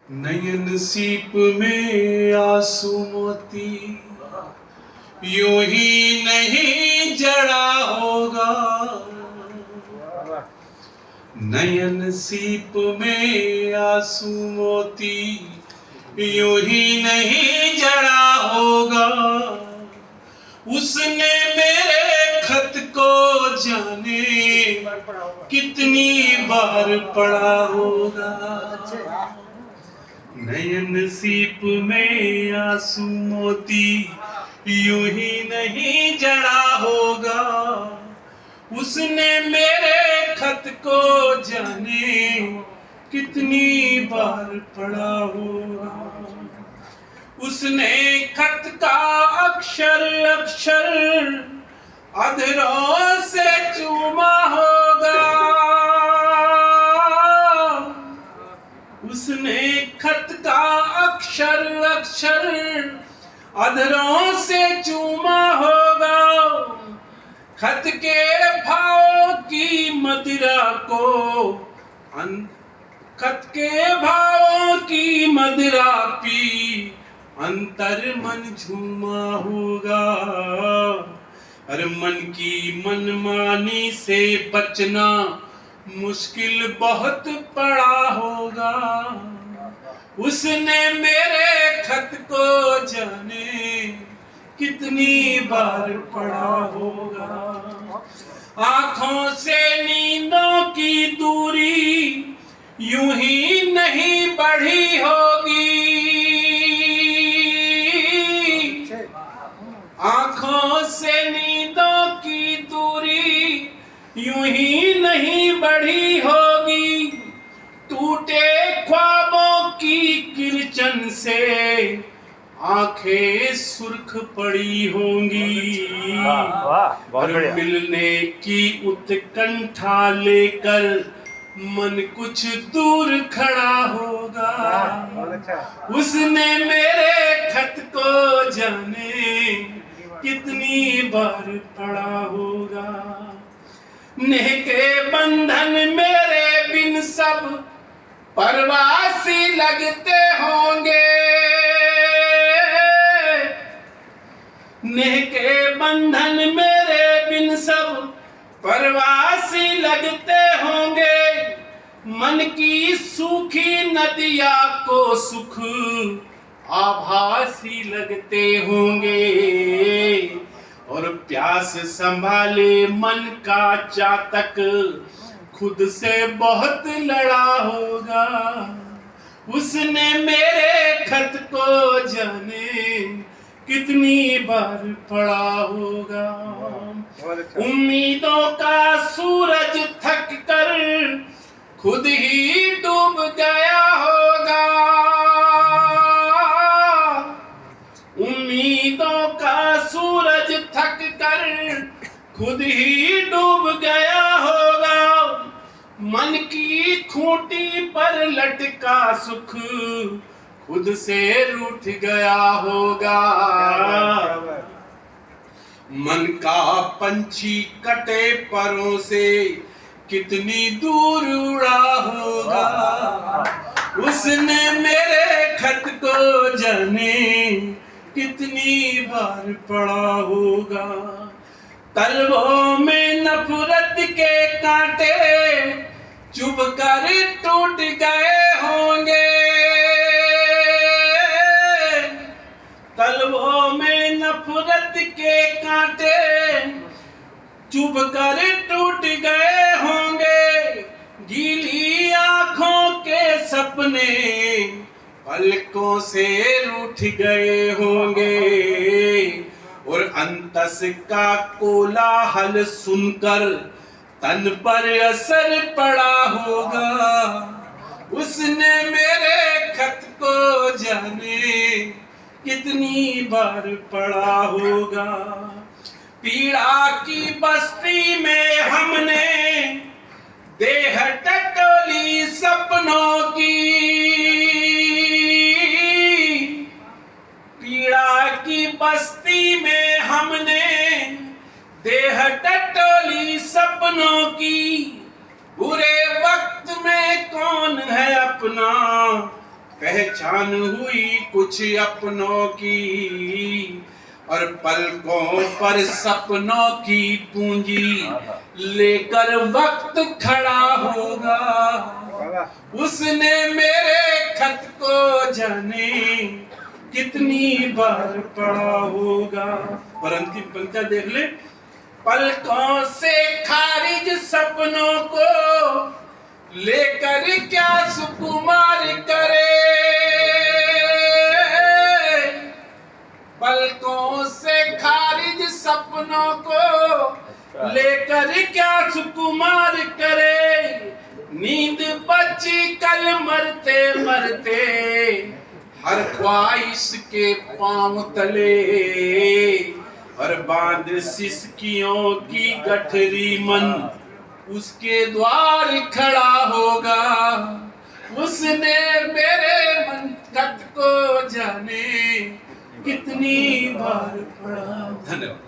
नयन सीप में आंसू मोती यूं ही नहीं जड़ा होगा। नयन सीप में आंसू मोती यूं ही नहीं जड़ा होगा। उसने मेरे खत को जाने कितनी बार पढ़ा होगा। नयन सीप में आंसू मोती यूं ही नहीं जड़ा होगा। उसने मेरे खत को जाने कितनी बार पढ़ा होगा। उसने खत का अक्षर अक्षर अधरों से चूमा होगा। उसने खत का अक्षर अक्षर अधरों से चूमा होगा। खत के भाव की मदिरा को खत के भाव की मदिरा पी अंतर मन झूमा होगा। हर मन की मनमानी से बचना मुश्किल बहुत पड़ा होगा। उसने मेरे खत को जाने कितनी बार पढ़ा होगा। आंखों से नींदों की दूरी यूं ही नहीं बढ़ी होगी। आंखों से नींदों की दूरी यूं ही नहीं बढ़ी होगी। टूटे ख्वाबों की किरचन से आंखें सुर्ख पड़ी होंगी। और मिलने की उत्कंठा लेकर मन कुछ दूर खड़ा होगा। उसने मेरे खत को जाने कितनी बार पढ़ा होगा। नेह के बंधन मेरे बिन सब परवासी लगते होंगे। नेह के बंधन मेरे बिन सब परवासी लगते होंगे। मन की सूखी नदिया को सुख आभासी लगते होंगे। और प्यास संभाले मन का चातक खुद से बहुत लड़ा होगा। उसने मेरे खत को जाने कितनी बार पढ़ा होगा। उम्मीदों का सूरज थक कर खुद ही डूब गया होगा। उम्मीदों का सूरज थक कर खुद ही डूब गया होगा। मन की खूंटी पर लटका सुख खुद से रूठ गया होगा। मन का पंछी कटे परों से कितनी दूर उड़ा होगा। उसने मेरे खत को जाने कितनी बार पढ़ा होगा। तलवों में नफरत के कांटे चुभ कर टूट गए होंगे। तलवों में नफरत के कांटे चुभ कर टूट गए होंगे। गीली आंखों के सपने पलकों से रूठ गए होंगे। और अंतस का कोलाहल सुनकर तन पर असर पड़ा होगा। उसने मेरे खत को जाने कितनी बार पढ़ा होगा। पीड़ा की बस्ती में हमने देह टटोली सपनों की। पीड़ा की बस्ती में हमने देह टटोली सपनों की। बुरे वक्त में कौन है अपना पहचान हुई कुछ अपनों की, और पलकों पर सपनों की पूंजी लेकर वक्त खड़ा होगा। उसने मेरे खत को जाने कितनी बार पढ़ा होगा। और अंतिम पंक्तियां देख ले। पलकों से खारिज सपनों को लेकर क्या सुकुमार करे, पलकों से खारिज सपनों को लेकर क्या सुकुमार करे। नींद बची कल मरते मरते हर ख्वाहिश के पांव तले, और बांध सिसकियों की गठरी मन उसके द्वार खड़ा होगा। उसने मेरे मन खत को जाने कितनी बार पढ़ा। धन्यवाद।